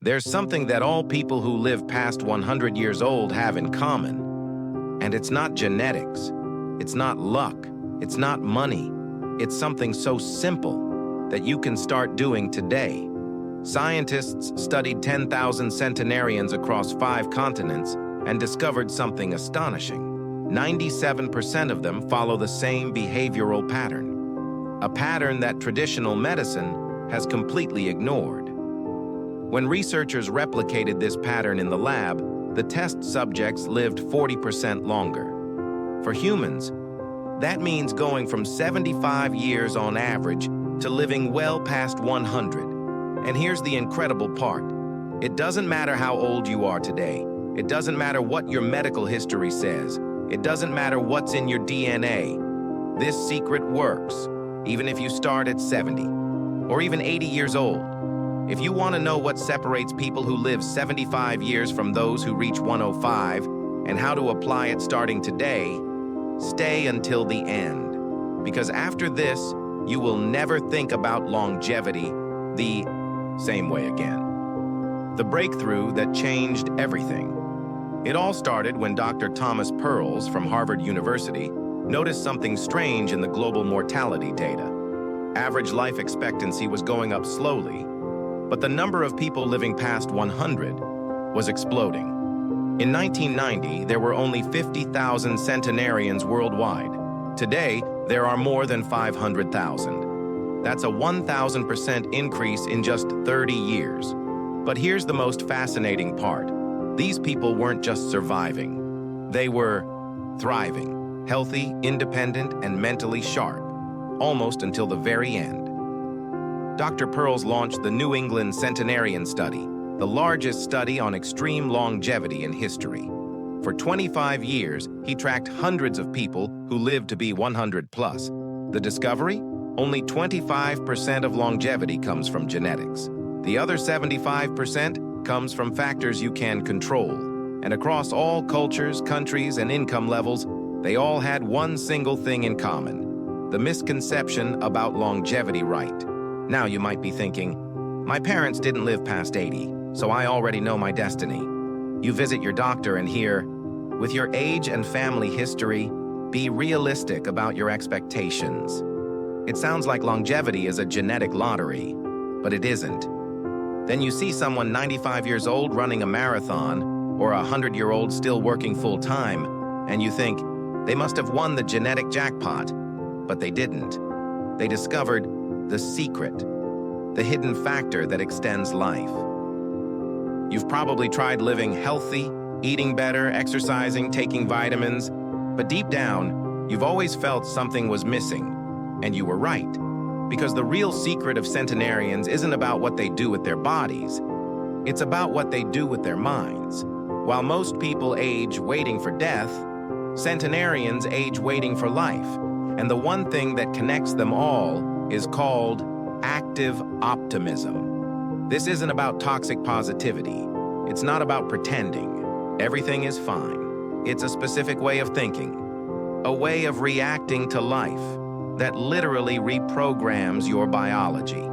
There's something that all people who live past 100 years old have in common. And it's not genetics. It's not luck. It's not money. It's something so simple that you can start doing today. Scientists studied 10,000 centenarians across 5 continents and discovered something astonishing. 97% of them follow the same behavioral pattern, a pattern that traditional medicine has completely ignored. When researchers replicated this pattern in the lab, the test subjects lived 40% longer. For humans, that means going from 75 years on average to living well past 100. And here's the incredible part. It doesn't matter how old you are today. It doesn't matter what your medical history says. It doesn't matter what's in your DNA. This secret works, even if you start at 70 or even 80 years old. If you want to know what separates people who live 75 years from those who reach 105 and how to apply it starting today, stay until the end. Because after this, you will never think about longevity the same way again. The breakthrough that changed everything. It all started when Dr. Thomas Perls from Harvard University noticed something strange in the global mortality data. Average life expectancy was going up slowly, but the number of people living past 100 was exploding. In 1990, there were only 50,000 centenarians worldwide. Today, there are more than 500,000. That's a 1,000% increase in just 30 years. But here's the most fascinating part. These people weren't just surviving. They were thriving, healthy, independent, and mentally sharp, almost until the very end. Dr. Perls launched the New England Centenarian Study, the largest study on extreme longevity in history. For 25 years, he tracked hundreds of people who lived to be 100 plus. The discovery? Only 25% of longevity comes from genetics. The other 75% comes from factors you can control. And across all cultures, countries, and income levels, they all had one single thing in common: the misconception about longevity right. Now you might be thinking, my parents didn't live past 80, so I already know my destiny. You visit your doctor and hear, with your age and family history, be realistic about your expectations. It sounds like longevity is a genetic lottery, but it isn't. Then you see someone 95 years old running a marathon, or a 100-year-old still working full-time, and you think, they must have won the genetic jackpot. But they didn't. They discovered the secret, the hidden factor that extends life. You've probably tried living healthy, eating better, exercising, taking vitamins, but deep down, you've always felt something was missing, and you were right. Because the real secret of centenarians isn't about what they do with their bodies, it's about what they do with their minds. While most people age waiting for death, centenarians age waiting for life, and the one thing that connects them all is called active optimism. This isn't about toxic positivity. It's not about pretending everything is fine. It's a specific way of thinking, a way of reacting to life that literally reprograms your biology.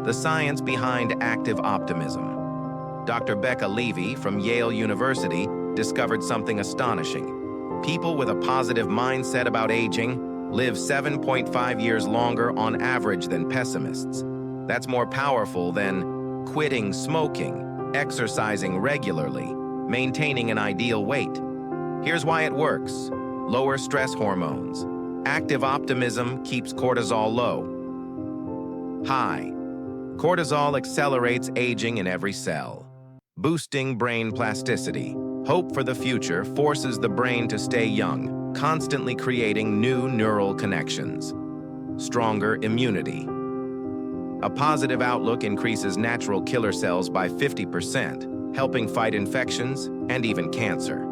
The science behind active optimism. Dr. Becca Levy from Yale University discovered something astonishing. People with a positive mindset about aging live 7.5 years longer on average than pessimists. That's more powerful than quitting smoking, exercising regularly, maintaining an ideal weight. Here's why it works. Lower stress hormones. Active optimism keeps cortisol low. High. Cortisol accelerates aging in every cell, boosting brain plasticity. Hope for the future forces the brain to stay young, constantly creating new neural connections. Stronger immunity. A positive outlook increases natural killer cells by 50%, helping fight infections and even cancer.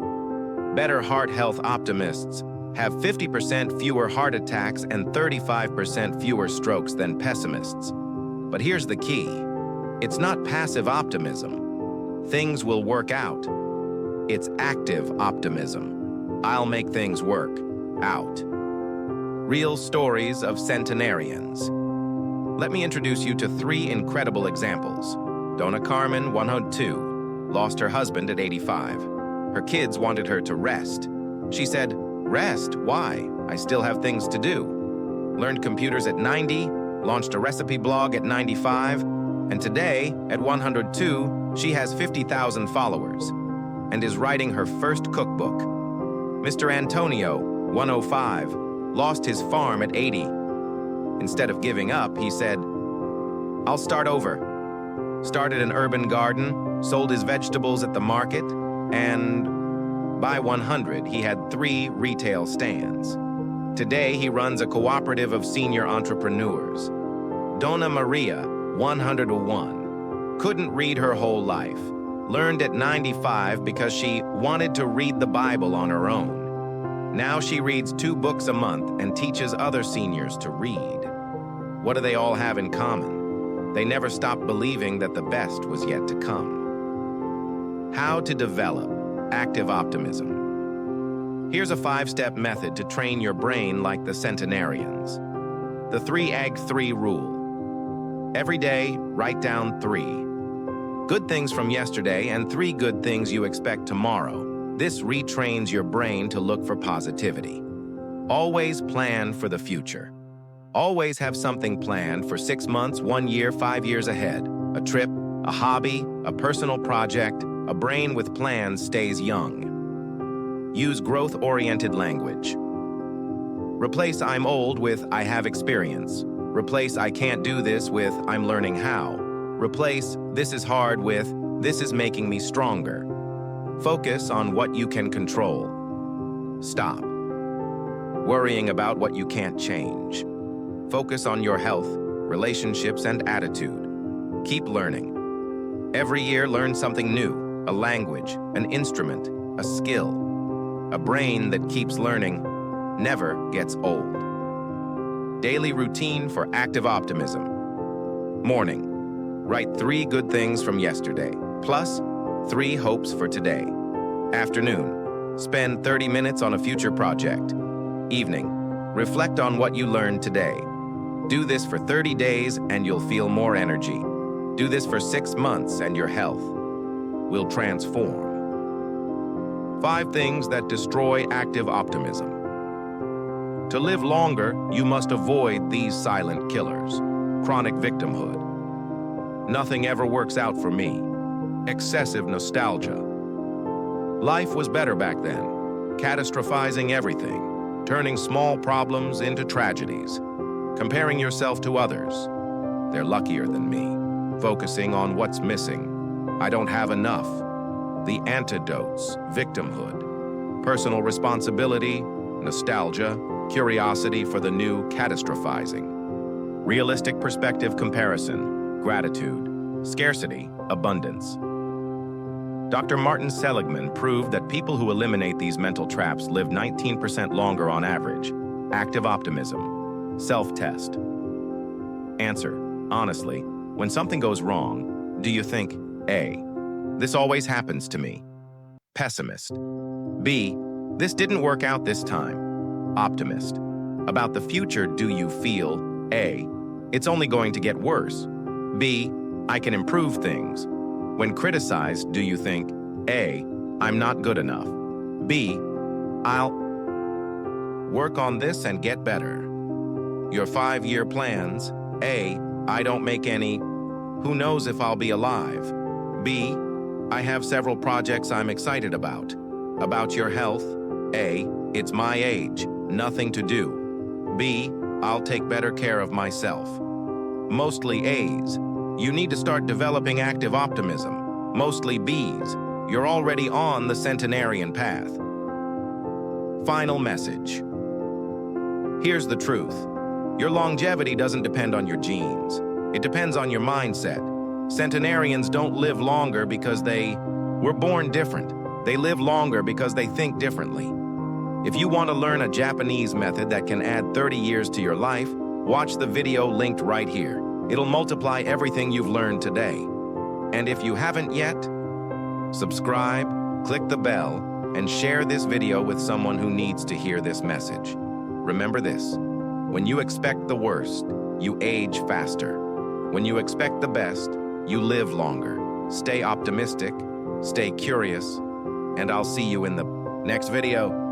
Better heart health optimists have 50% fewer heart attacks and 35% fewer strokes than pessimists. But here's the key. It's not passive optimism. Things will work out. It's active optimism. I'll make things work out. Real stories of centenarians. Let me introduce you to 3 incredible examples. Donna Carmen, 102, lost her husband at 85. Her kids wanted her to rest. She said, "Rest? Why? I still have things to do." Learned computers at 90, launched a recipe blog at 95, and today, at 102, she has 50,000 followers and is writing her first cookbook. Mr. Antonio, 105, lost his farm at 80. Instead of giving up, he said, "I'll start over." Started an urban garden, sold his vegetables at the market, and by 100, he had 3 retail stands. Today, he runs a cooperative of senior entrepreneurs. Donna Maria, 101, couldn't read her whole life. Learned at 95 because she wanted to read the Bible on her own. Now she reads 2 books a month and teaches other seniors to read. What do they all have in common? They never stopped believing that the best was yet to come. How to develop active optimism. Here's a 5-step method to train your brain like the Centenarians. The 3-egg-3 rule. Every day, write down 3 good things from yesterday and 3 good things you expect tomorrow. This retrains your brain to look for positivity. Always plan for the future. Always have something planned for 6 months, 1 year, 5 years ahead. A trip, a hobby, a personal project. A brain with plans stays young. Use growth-oriented language. Replace "I'm old" with "I have experience." Replace "I can't do this" with "I'm learning how." Replace "this is hard" with "this is making me stronger." Focus on what you can control. Stop worrying about what you can't change. Focus on your health, relationships, and attitude. Keep learning. Every year, learn something new, a language, an instrument, a skill. A brain that keeps learning never gets old. Daily routine for active optimism. Morning. Write 3 good things from yesterday, plus 3 hopes for today. Afternoon. Spend 30 minutes on a future project. Evening. Reflect on what you learned today. Do this for 30 days and you'll feel more energy. Do this for 6 months and your health will transform. 5 things that destroy active optimism. To live longer, you must avoid these silent killers. Chronic victimhood. Nothing ever works out for me. Excessive nostalgia. Life was better back then. Catastrophizing everything. Turning small problems into tragedies. Comparing yourself to others. They're luckier than me. Focusing on what's missing. I don't have enough. The antidotes: victimhood, personal responsibility, nostalgia, curiosity for the new, catastrophizing. Realistic perspective comparison, gratitude, scarcity, abundance. Dr. Martin Seligman proved that people who eliminate these mental traps live 19% longer on average. Active optimism. Self-test. Answer: honestly, when something goes wrong, do you think A, this always happens to me? Pessimist. B, this didn't work out this time? Optimist. About the future, do you feel A, it's only going to get worse? B, I can improve things. When criticized, do you think A, I'm not good enough? B, I'll work on this and get better? Your 5-year plans: A, I don't make any. Who knows if I'll be alive? B, I have several projects I'm excited about. About your health: A, it's my age, nothing to do. B, I'll take better care of myself. Mostly A's. You need to start developing active optimism. Mostly B's. You're already on the centenarian path. Final message. Here's the truth. Your longevity doesn't depend on your genes. It depends on your mindset. Centenarians don't live longer because they were born different. They live longer because they think differently. If you want to learn a Japanese method that can add 30 years to your life, watch the video linked right here. It'll multiply everything you've learned today. And if you haven't yet, subscribe, click the bell, and share this video with someone who needs to hear this message. Remember this: when you expect the worst, you age faster. When you expect the best, you live longer. Stay optimistic, stay curious, and I'll see you in the next video.